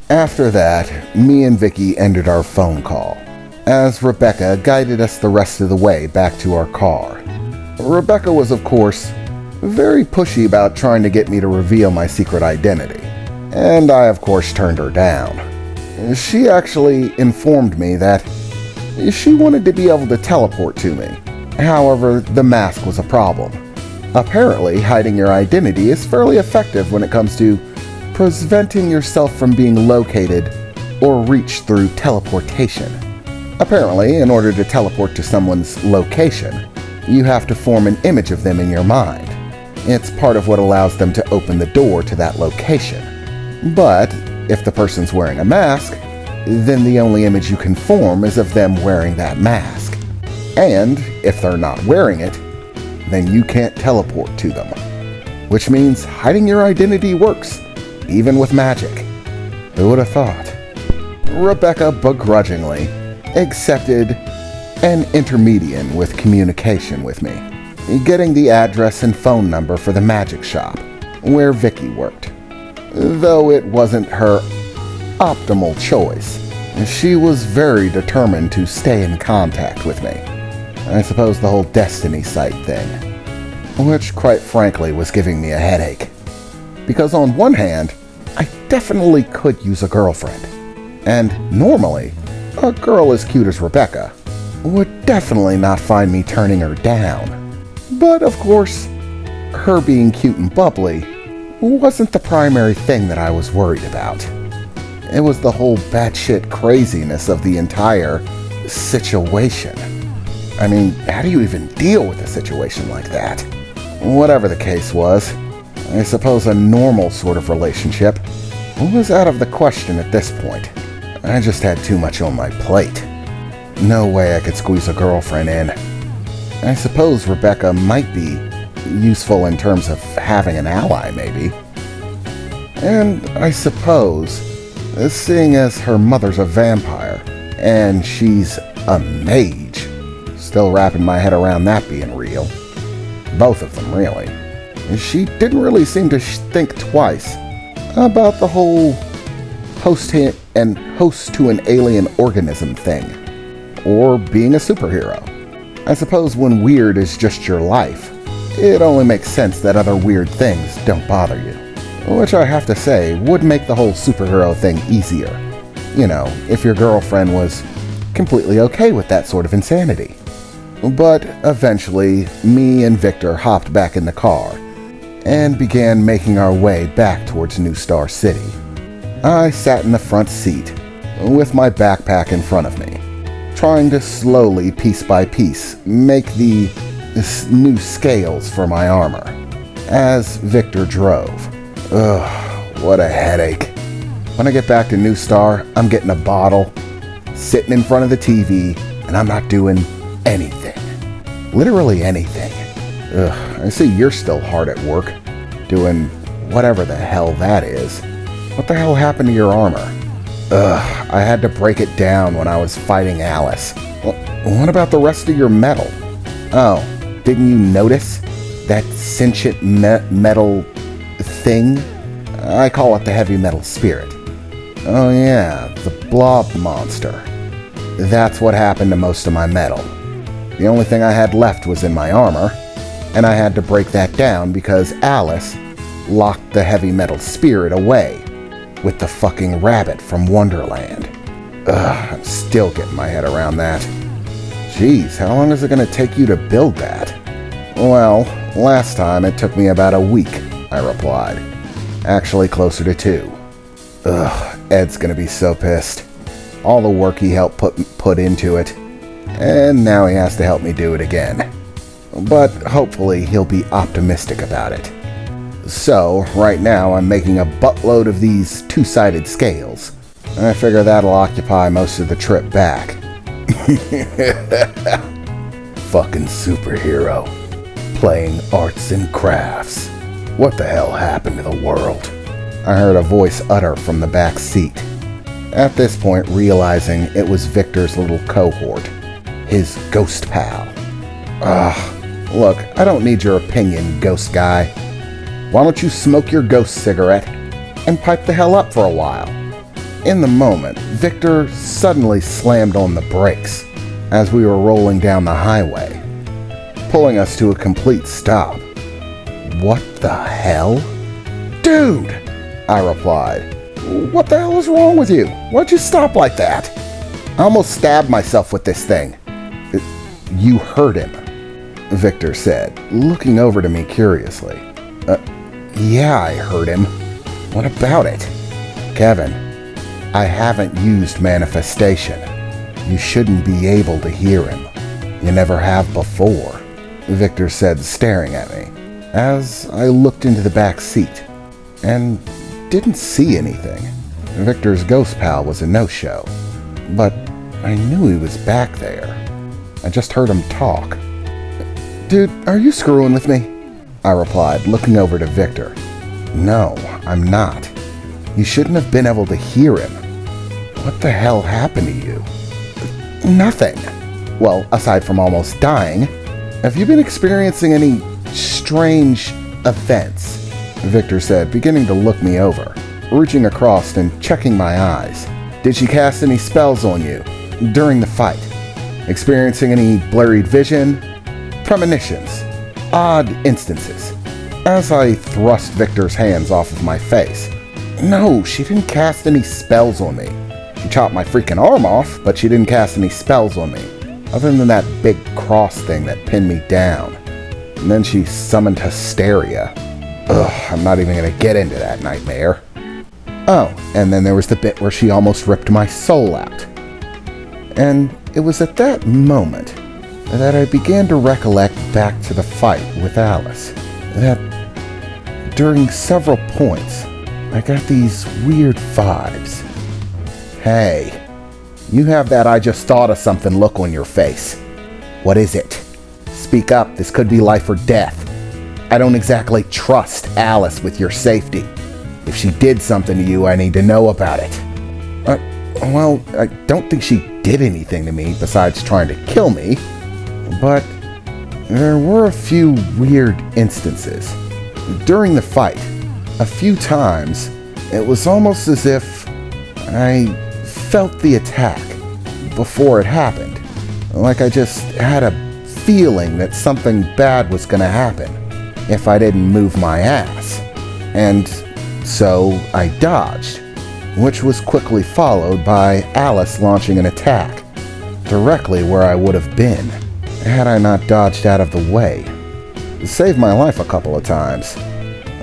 After that, me and Vicky ended our phone call, as Rebecca guided us the rest of the way back to our car. Rebecca was, of course, very pushy about trying to get me to reveal my secret identity, and I, of course, turned her down. She actually informed me that she wanted to be able to teleport to me. However, the mask was a problem. Apparently, hiding your identity is fairly effective when it comes to preventing yourself from being located or reached through teleportation. Apparently, in order to teleport to someone's location, you have to form an image of them in your mind. It's part of what allows them to open the door to that location. But if the person's wearing a mask, then the only image you can form is of them wearing that mask. And if they're not wearing it, then you can't teleport to them. Which means hiding your identity works, even with magic. Who would have thought? Rebecca begrudgingly accepted an intermediate with communication with me, getting the address and phone number for the magic shop where Vicky worked. Though it wasn't her optimal choice, she was very determined to stay in contact with me. I suppose the whole Destiny site thing, which quite frankly was giving me a headache. Because on one hand, I definitely could use a girlfriend. And normally, a girl as cute as Rebecca would definitely not find me turning her down. But of course, her being cute and bubbly wasn't the primary thing that I was worried about. It was the whole batshit craziness of the entire situation. I mean, how do you even deal with a situation like that? Whatever the case was, I suppose a normal sort of relationship was out of the question at this point. I just had too much on my plate. No way I could squeeze a girlfriend in. I suppose Rebecca might be useful in terms of having an ally, maybe. And I suppose, seeing as her mother's a vampire, and she's a mage, still wrapping my head around that being real. Both of them, really. She didn't really seem to think twice about the whole host to an alien organism thing, or being a superhero. I suppose when weird is just your life, it only makes sense that other weird things don't bother you. Which I have to say would make the whole superhero thing easier. You know, if your girlfriend was completely okay with that sort of insanity. But eventually, me and Victor hopped back in the car and began making our way back towards New Star City. I sat in the front seat with my backpack in front of me, trying to slowly, piece by piece, make the new scales for my armor, as Victor drove. Ugh, what a headache. When I get back to New Star, I'm getting a bottle, sitting in front of the TV, and I'm not doing anything. Literally anything. Ugh, I see you're still hard at work, doing whatever the hell that is. What the hell happened to your armor? Ugh, I had to break it down when I was fighting Alice. What about the rest of your metal? Oh, didn't you notice that sentient metal thing? I call it the heavy metal spirit. Oh yeah, the blob monster. That's what happened to most of my metal. The only thing I had left was in my armor, and I had to break that down because Alice locked the heavy metal spirit away with the fucking rabbit from Wonderland. Ugh, I'm still getting my head around that. Jeez, how long is it going to take you to build that? Well, last time it took me about a week, I replied. Actually closer to 2. Ugh, Ed's going to be so pissed. All the work he helped put into it, and now he has to help me do it again. But hopefully he'll be optimistic about it. So, right now I'm making a buttload of these two-sided scales. I figure that'll occupy most of the trip back. Fucking superhero. Playing arts and crafts. What the hell happened to the world? I heard a voice utter from the back seat. At this point, realizing it was Victor's little cohort. His ghost pal. Look, I don't need your opinion, ghost guy. Why don't you smoke your ghost cigarette and pipe the hell up for a while? In the moment, Victor suddenly slammed on the brakes as we were rolling down the highway, pulling us to a complete stop. "What the hell?" "Dude!" I replied. "What the hell is wrong with you? Why'd you stop like that?" "I almost stabbed myself with this thing." "You hurt him," Victor said, looking over to me curiously. Yeah, I hurt him. What about it?" "Keven, I haven't used manifestation. You shouldn't be able to hear him. You never have before," Victor said, staring at me, as I looked into the back seat, and didn't see anything. Victor's ghost pal was a no-show, but I knew he was back there. I just heard him talk. "Dude, are you screwing with me?" I replied, looking over to Victor. "No, I'm not. You shouldn't have been able to hear him. What the hell happened to you?" "Nothing. Well, aside from almost dying. Have you been experiencing any strange events?" Victor said, beginning to look me over, reaching across and checking my eyes. "Did she cast any spells on you during the fight? Experiencing any blurred vision? Premonitions? Odd instances?" As I thrust Victor's hands off of my face. "No, she didn't cast any spells on me. She chopped my freaking arm off, but she didn't cast any spells on me, other than that big cross thing that pinned me down. And then she summoned hysteria. Ugh, I'm not even gonna get into that nightmare. Oh, and then there was the bit where she almost ripped my soul out. And it was at that moment that I began to recollect back to the fight with Alice. That during several points, I got these weird vibes. Hey, you have that I just thought of something look on your face. What is it? Speak up, this could be life or death. I don't exactly trust Alice with your safety. If she did something to you, I need to know about it. Well, I don't think she did anything to me besides trying to kill me, but there were a few weird instances. During the fight, a few times, it was almost as if I felt the attack before it happened. Like I just had a feeling that something bad was going to happen if I didn't move my ass. And so I dodged, which was quickly followed by Alice launching an attack directly where I would have been had I not dodged out of the way. It saved my life a couple of times.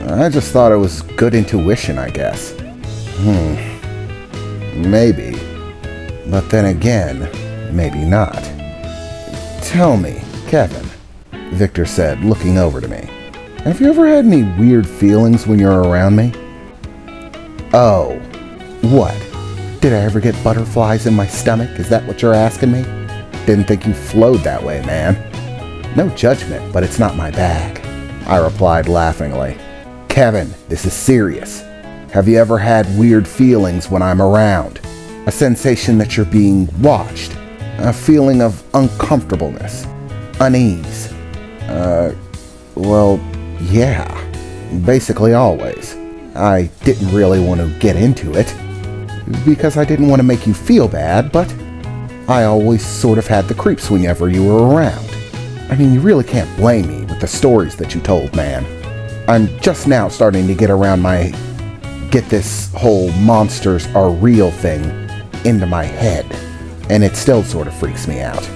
I just thought it was good intuition, I guess. Maybe. But then again, maybe not. Tell me, Keven, Victor said, looking over to me. Have you ever had any weird feelings when you're around me? Oh, what? Did I ever get butterflies in my stomach? Is that what you're asking me? Didn't think you flowed that way, man. No judgment, but it's not my bag, I replied laughingly. Keven, this is serious. Have you ever had weird feelings when I'm around? A sensation that you're being watched? A feeling of uncomfortableness? Unease? Well, yeah. Basically always. I didn't really want to get into it, because I didn't want to make you feel bad, but I always sort of had the creeps whenever you were around. I mean, you really can't blame me with the stories that you told, man. I'm just now starting to get this whole monsters are real thing into my head, and it still sort of freaks me out.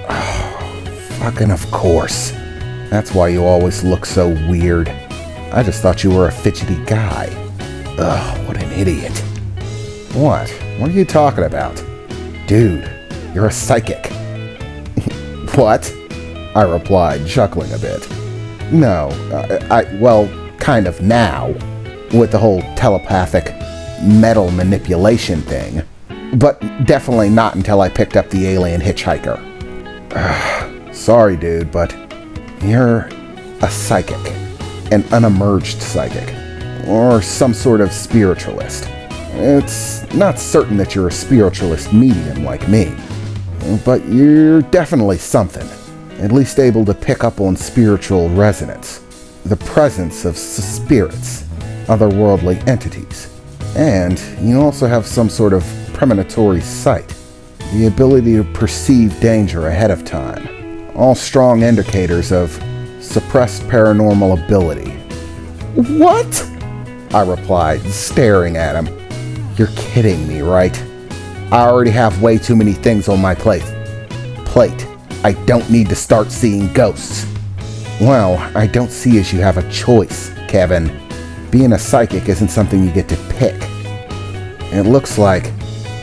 Oh, fucking of course. That's why you always look so weird. I just thought you were a fidgety guy. Ugh, what an idiot. What? What are you talking about? Dude, you're a psychic. What? I replied, chuckling a bit. No, well, kind of now, with the whole telepathic metal manipulation thing. But definitely not until I picked up the alien hitchhiker. Sorry, dude, but you're a psychic. An unemerged psychic. Or some sort of spiritualist. It's not certain that you're a spiritualist medium like me. But you're definitely something. At least able to pick up on spiritual resonance. The presence of spirits. Otherworldly entities. And you also have some sort of premonitory sight, the ability to perceive danger ahead of time, all strong indicators of suppressed paranormal ability. What? I replied, staring at him. You're kidding me, right? I already have way too many things on my plate. I don't need to start seeing ghosts. Well, I don't see as you have a choice, Keven. Being a psychic isn't something you get to pick. It looks like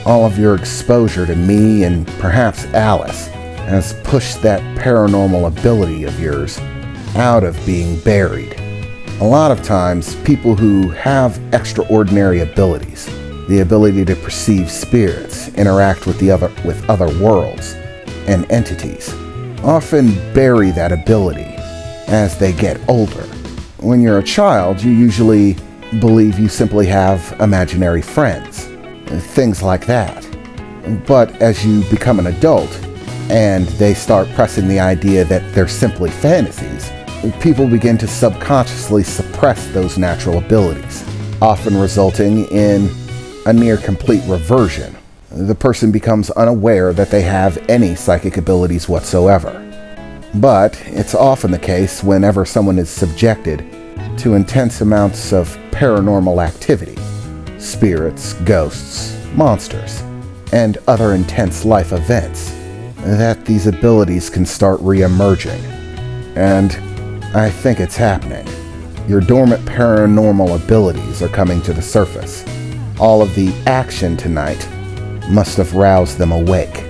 all of your exposure to me and perhaps Alice has pushed that paranormal ability of yours out of being buried. A lot of times, people who have extraordinary abilities, the ability to perceive spirits, interact with other worlds and entities, often bury that ability as they get older. When you're a child, you usually believe you simply have imaginary friends, things like that. But as you become an adult and they start pressing the idea that they're simply fantasies, people begin to subconsciously suppress those natural abilities, often resulting in a near complete reversion. The person becomes unaware that they have any psychic abilities whatsoever. But it's often the case whenever someone is subjected to intense amounts of paranormal activity, spirits, ghosts, monsters, and other intense life events, that these abilities can start re-emerging. And I think it's happening. Your dormant paranormal abilities are coming to the surface. All of the action tonight must have roused them awake.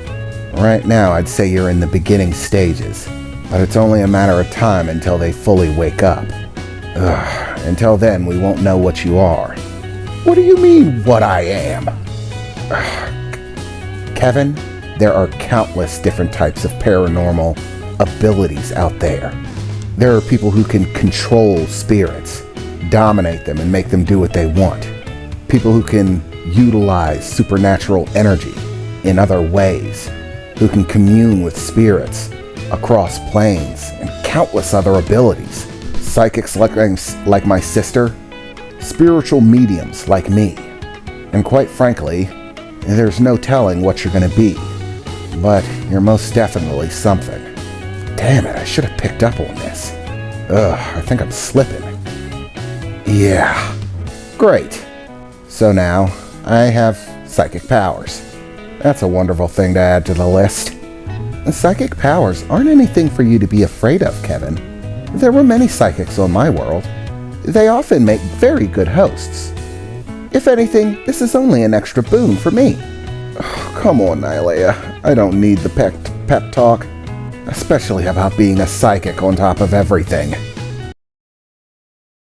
Right now, I'd say you're in the beginning stages, but it's only a matter of time until they fully wake up. Until then, we won't know what you are. What do you mean, what I am? Keven, there are countless different types of paranormal abilities out there. There are people who can control spirits, dominate them, and make them do what they want. People who can utilize supernatural energy in other ways, who can commune with spirits across planes, and countless other abilities. Psychics like my sister, spiritual mediums like me, and quite frankly, there's no telling what you're going to be, but you're most definitely something. Damn it, I should have picked up on this. I think I'm slipping. Yeah, great. So now, I have psychic powers. That's a wonderful thing to add to the list. Psychic powers aren't anything for you to be afraid of, Keven. There were many psychics on my world. They often make very good hosts. If anything, this is only an extra boon for me. Come on, Nylea. I don't need the pep talk. Especially about being a psychic on top of everything.